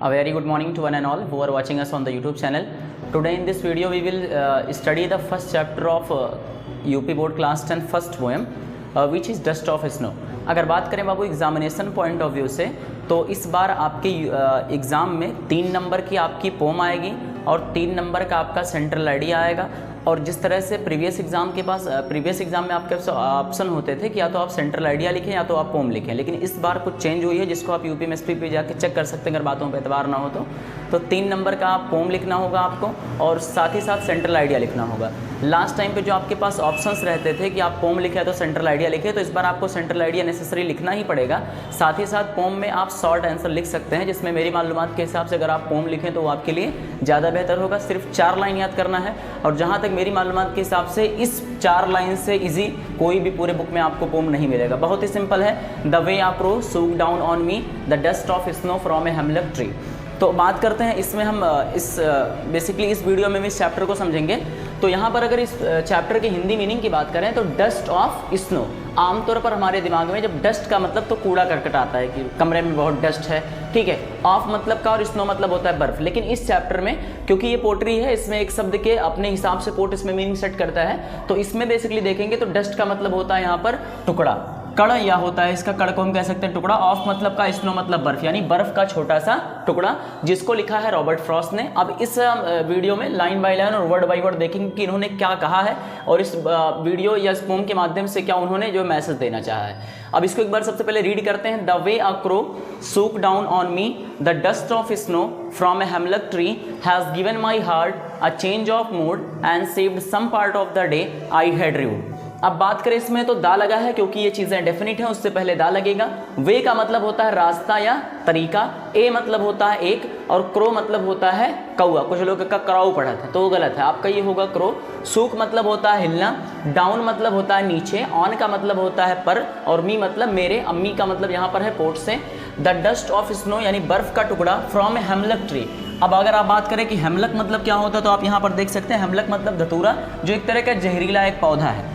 A very good morning to one and all who are watching us on the YouTube channel. Today in this video we will study the first chapter of UP Board Class 10 first poem which is Dust of Snow. अगर बात करें बाबू examination point of view से तो इस बार आपके exam में 3 number की आपकी पोम आएगी और 3 नंबर का आपका सेंट्रल आइडिया आएगा। और जिस तरह से प्रीवियस एग्ज़ाम में आपके ऑप्शन होते थे कि या तो आप सेंट्रल आइडिया लिखें या तो आप पोम लिखें, लेकिन इस बार कुछ चेंज हुई है जिसको आप यूपी में पे जाके चेक कर सकते हैं अगर बातों पे एतबार ना हो तो 3 नंबर का आप पोम लिखना होगा आपको और साथ ही साथ सेंट्रल आइडिया लिखना होगा। लास्ट टाइम पे जो आपके पास ऑप्शंस रहते थे कि आप पोम लिखे तो सेंट्रल आइडिया लिखे, तो इस बार आपको सेंट्रल आइडिया नेसेसरी लिखना ही पड़ेगा। साथ ही साथ पोम में आप शॉर्ट आंसर लिख सकते हैं, जिसमें मेरी मालूमात के हिसाब से अगर आप पोम लिखें तो वो आपके लिए ज़्यादा बेहतर होगा। सिर्फ 4 लाइन याद करना है और जहाँ तक मेरी मालूमात के हिसाब से इस 4 लाइन से इजी कोई भी पूरे बुक में आपको पोम नहीं मिलेगा। बहुत ही सिंपल है। द वे आप crow shook down on me the dust of snow from a hemlock tree. तो बात करते हैं इसमें हम बेसिकली इस वीडियो में भी इस चैप्टर को समझेंगे। तो यहाँ पर अगर इस चैप्टर की हिंदी मीनिंग की बात करें तो डस्ट ऑफ स्नो, आमतौर पर हमारे दिमाग में जब डस्ट का मतलब तो कूड़ा करकट आता है कि कमरे में बहुत डस्ट है, ठीक है। ऑफ मतलब का और स्नो मतलब होता है बर्फ। लेकिन इस चैप्टर में क्योंकि ये पोट्री है, इसमें एक शब्द के अपने हिसाब से पोट इसमें मीनिंग सेट करता है, तो इसमें बेसिकली देखेंगे तो डस्ट का मतलब होता है यहाँ पर टुकड़ा, कण या होता है इसका, कण को हम कह सकते हैं टुकड़ा। ऑफ मतलब का, स्नो मतलब बर्फ, यानी बर्फ का छोटा सा टुकड़ा, जिसको लिखा है रॉबर्ट फ्रॉस्ट ने। अब इस वीडियो में लाइन बाय लाइन और वर्ड बाय वर्ड देखेंगे कि इन्होंने क्या कहा है और इस वीडियो या इस पोम के माध्यम से क्या उन्होंने जो मैसेज देना चाहा है। अब इसको एक बार सबसे पहले रीड करते हैं। The way a crow shook down on me the dust of snow from a hemlock tree has given my heart a change of mood and saved some part of the day I had dreamed. अब बात करें इसमें तो दा लगा है क्योंकि ये चीज़ें डेफिनिट हैं, उससे पहले दा लगेगा। वे का मतलब होता है रास्ता या तरीका, ए मतलब होता है एक और क्रो मतलब होता है कौआ। कुछ लोग का क्राउ पढ़ा था तो वो गलत है, आपका ये होगा क्रो। सूक मतलब होता है हिलना, डाउन मतलब होता है नीचे, ऑन का मतलब होता है पर और मी मतलब मेरे, अम्मी का मतलब यहाँ पर है पोर्ट से। द डस्ट ऑफ स्नो यानी बर्फ का टुकड़ा फ्रॉम ए हेमलक ट्री। अब अगर आप बात करें कि हेमलक मतलब क्या होता है तो आप यहाँ पर देख सकते हैं हेमलक मतलब धतूरा, जो एक तरह का जहरीला एक पौधा है।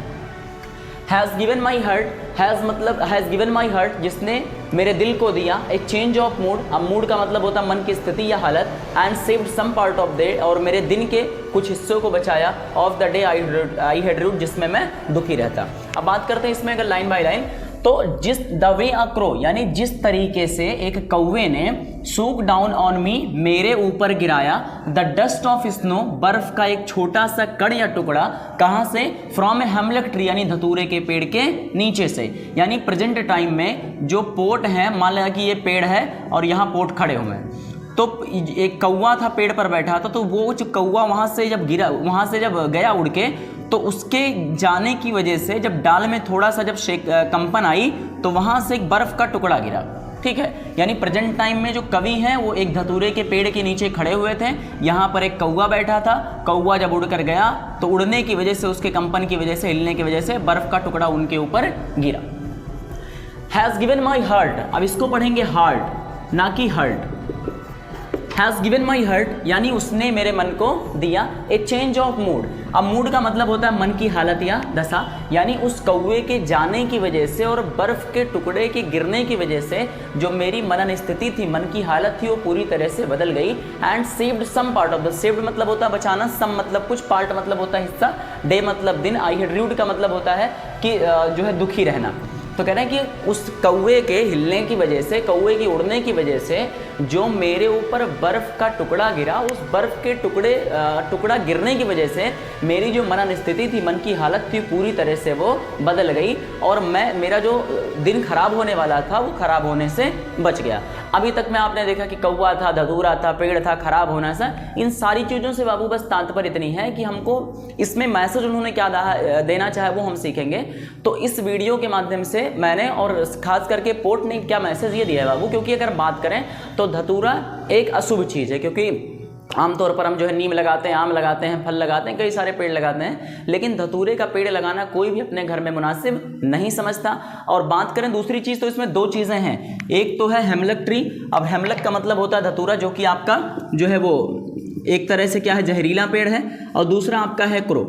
Has given my hurt, has मतलब हैज़ गिवन माई हर्ट, जिसने मेरे दिल को दिया ए चेंज ऑफ मूड। अब मूड का मतलब होता है मन की स्थिति या हालत। And saved some part of day, और मेरे दिन के कुछ हिस्सों को बचाया। Of the day I had rued, जिसमें मैं दुखी रहता। अब बात करते हैं इसमें अगर लाइन बाय लाइन तो जिस द वे अ क्रो यानी जिस तरीके से एक कौवे ने सूक डाउन ऑन मी मेरे ऊपर गिराया द डस्ट ऑफ स्नो बर्फ का एक छोटा सा कण या टुकड़ा, कहाँ से? फ्रॉम ए हेमलक ट्री यानी धतूरे के पेड़ के नीचे से। यानी प्रेजेंट टाइम में जो पोट है, मान लिया कि ये पेड़ है और यहाँ पोट खड़े हुए हैं, तो एक कौवा था पेड़ पर बैठा था, तो वो जो कौवा वहाँ से जब गिरा, वहाँ से जब गया उड़ के, तो उसके जाने की वजह से जब डाल में थोड़ा सा जब कंपन आई तो वहाँ से एक बर्फ का टुकड़ा गिरा, ठीक है। यानी प्रेजेंट टाइम में जो कवि हैं वो एक धतूरे के पेड़ के नीचे खड़े हुए थे, यहाँ पर एक कौवा बैठा था। कौवा जब उड़कर गया तो उड़ने की वजह से, उसके कंपन की वजह से, हिलने की वजह से बर्फ का टुकड़ा उनके ऊपर गिरा। हैज़ गिवन माई हार्ट, अब इसको पढ़ेंगे हार्ट ना कि hurt. Has given my hurt यानी उसने मेरे मन को दिया ए चेंज ऑफ मूड। अब मूड का मतलब होता है मन की हालत या दशा, यानी उस कौवे के जाने की वजह से और बर्फ के टुकड़े के गिरने की वजह से जो मेरी मनन स्थिति थी, मन की हालत थी, वो पूरी तरह से बदल गई। And saved some part of the, saved मतलब होता है बचाना, सम मतलब कुछ, पार्ट मतलब होता है हिस्सा, डे मतलब दिन, आई हैड ड्रीम्ड का मतलब होता है कि जो है दुखी रहना। तो कह रहे हैं कि उस कौवे के हिलने की वजह से, कौवे की उड़ने की वजह से जो मेरे ऊपर बर्फ़ का टुकड़ा गिरा, उस बर्फ़ के टुकड़ा गिरने की वजह से मेरी जो मनन स्थिति थी, मन की हालत थी, पूरी तरह से वो बदल गई और मेरा जो दिन खराब होने वाला था वो खराब होने से बच गया। अभी तक में आपने देखा कि कौवा था, धतूरा था, पेड़ था, खराब होना सा, इन सारी चीज़ों से बाबू बस तात्पर्य इतनी है कि हमको इसमें मैसेज उन्होंने क्या देना चाहे वो हम सीखेंगे। तो इस वीडियो के माध्यम से मैंने और खास करके पोर्ट ने क्या मैसेज ये दिया है बाबू, क्योंकि अगर बात करें तो धतूरा एक अशुभ चीज़ है, क्योंकि आमतौर पर हम जो है नीम लगाते हैं, आम लगाते हैं, फल लगाते हैं, कई सारे पेड़ लगाते हैं, लेकिन धतूरे का पेड़ लगाना कोई भी अपने घर में मुनासिब नहीं समझता। और बात करें दूसरी चीज़ तो इसमें 2 चीज़ें हैं, एक तो है हेमलक ट्री। अब हेमलक का मतलब होता है धतूरा, जो कि आपका जो है वो एक तरह से क्या है, जहरीला पेड़ है, और दूसरा आपका है क्रो।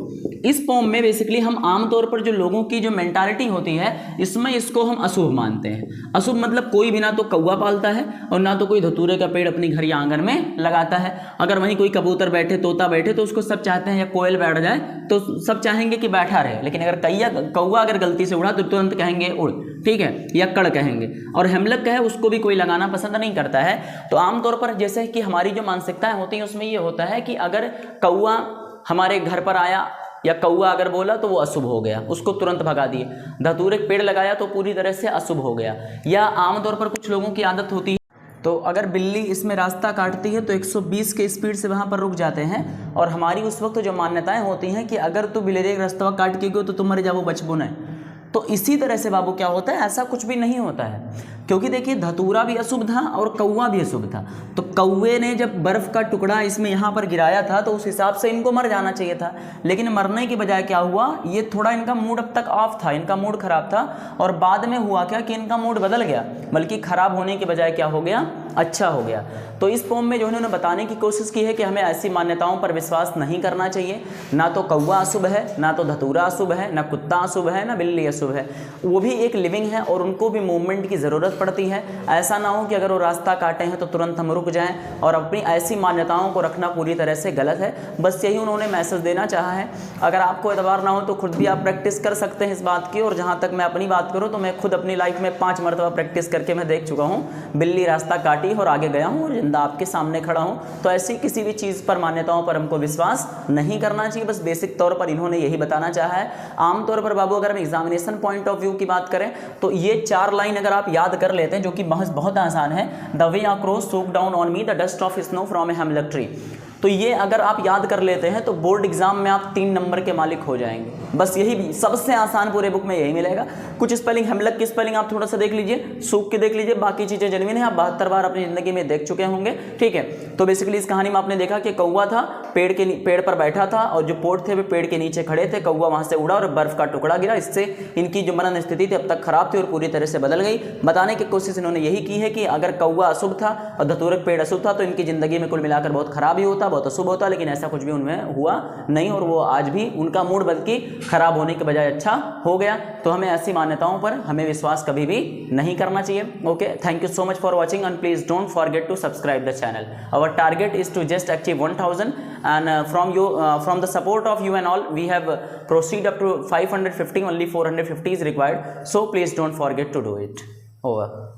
इस पोम में बेसिकली हम आमतौर पर जो लोगों की जो मेंटालिटी होती है, इसमें इसको हम अशुभ मानते हैं। अशुभ मतलब कोई भी ना तो कौवा पालता है और ना तो कोई धतूरे का पेड़ अपनी घर या आंगन में लगाता है। अगर वहीं कोई कबूतर बैठे, तोता बैठे, तो उसको सब चाहते हैं, या कोयल बैठ जाए तो सब चाहेंगे कि बैठा रहे। लेकिन अगर कौवा अगर गलती से उड़ा तो तुरंत कहेंगे उड़, ठीक है, या कड़ कहेंगे। और हेमलक है उसको भी कोई लगाना पसंद नहीं करता है। तो आमतौर पर जैसे कि हमारी जो मानसिकताएं होती हैं उसमें ये होता है कि अगर कौवा हमारे घर पर आया या कौवा अगर बोला तो वो अशुभ हो गया, उसको तुरंत भगा दिए। धतूरे पेड़ लगाया तो पूरी तरह से अशुभ हो गया। या आमतौर पर कुछ लोगों की आदत होती है, तो अगर बिल्ली इसमें रास्ता काटती है तो 120 के स्पीड से वहाँ पर रुक जाते हैं। और हमारी उस वक्त जो मान्यताएं होती हैं कि अगर तू बिल्ली रास्ता काट के गयो तो तुम मर जाओ, बचबो नहीं। तो इसी तरह से बाबू क्या होता है, ऐसा कुछ भी नहीं होता है। क्योंकि देखिए धतूरा भी अशुभ था और कौवा भी अशुभ था। तो कौवे ने जब बर्फ का टुकड़ा इसमें यहाँ पर गिराया था तो उस हिसाब से इनको मर जाना चाहिए था। लेकिन मरने की बजाय क्या हुआ, ये थोड़ा इनका मूड अब तक ऑफ था, इनका मूड खराब था। और बाद में हुआ क्या कि इनका मूड बदल गया, बल्कि खराब होने की बजाय क्या हो गया, अच्छा हो गया। तो इस पोम में जो इन्होंने बताने की कोशिश की है कि हमें ऐसी मान्यताओं पर विश्वास नहीं करना चाहिए। ना तो कौवा अशुभ है, ना तो धतूरा अशुभ है, ना कुत्ता अशुभ है, ना बिल्ली अशुभ है। वो भी एक लिविंग है और उनको भी मूवमेंट की ज़रूरत पड़ती है। ऐसा ना हो कि अगर वो रास्ता काटे हैं तो तुरंत हम रुक जाएं। और अपनी ऐसी मान्यताओं को रखना पूरी तरह से गलत है। बस यही उन्होंने मैसेज देना चाहा है। अगर आपको एतबार ना हो तो खुद भी आप प्रैक्टिस कर सकते हैं इस बात की। और जहाँ तक मैं अपनी बात करूँ तो मैं खुद अपनी लाइफ में 5 मरतबा प्रैक्टिस करके मैं देख चुका हूँ, बिल्ली रास्ता काटी और आगे गया हूँ और जिंदा आपके सामने खड़ा हूँ। तो ऐसी किसी भी चीज़ पर, मान्यताओं पर हमको विश्वास नहीं करना चाहिए। बस बेसिक तौर पर इन्होंने यही बताना चाहा है। आमतौर पर बाबू अगर हम एग्जामिनेशन पॉइंट ऑफ व्यू की बात करें तो ये 4 लाइन अगर आप याद कर लेते हैं, जो कि बहुत आसान है, द वे आक्रोश shook down on me the dust of snow from a hemlock tree. तो ये अगर आप याद कर लेते हैं तो बोर्ड एग्जाम में आप 3 नंबर के मालिक हो जाएंगे। बस यही भी सबसे आसान पूरे बुक में यही मिलेगा। कुछ स्पेलिंग, हेमलक की स्पेलिंग आप थोड़ा सा देख लीजिए, सूख के देख लीजिए, बाकी चीजें जेन्युइन है, आप 72 बार अपनी जिंदगी में देख चुके होंगे, ठीक है। तो बेसिकली इस कहानी में आपने देखा कि कौवा था, पेड़ पर बैठा था और जो पोर्ट थे वे पेड़ के नीचे खड़े थे। कौवा वहां से उड़ा और बर्फ का टुकड़ा गिरा। इससे इनकी जो मनन स्थिति थी अब तक खराब थी और पूरी तरह से बदल गई। बताने की कोशिश इन्होंने यही की है कि अगर कौवा अशुभ था और धतूरक पेड़ अशुभ था तो इनकी जिंदगी में कुल मिलाकर बहुत खराब ही होता, बहुत अशुभ होता। लेकिन ऐसा कुछ भी उनमें हुआ नहीं और वो आज भी उनका मूड बल्कि खराब होने के बजाय अच्छा हो गया। तो हमें ऐसी मान्यताओं पर हमें विश्वास कभी भी नहीं करना चाहिए। Okay, thank you so much for watching and please don't forget to subscribe the channel. Our target is to just achieve 1000 and from the support of you and all we have proceed up to 550, only 450 is required, so please don't forget to do it. Over.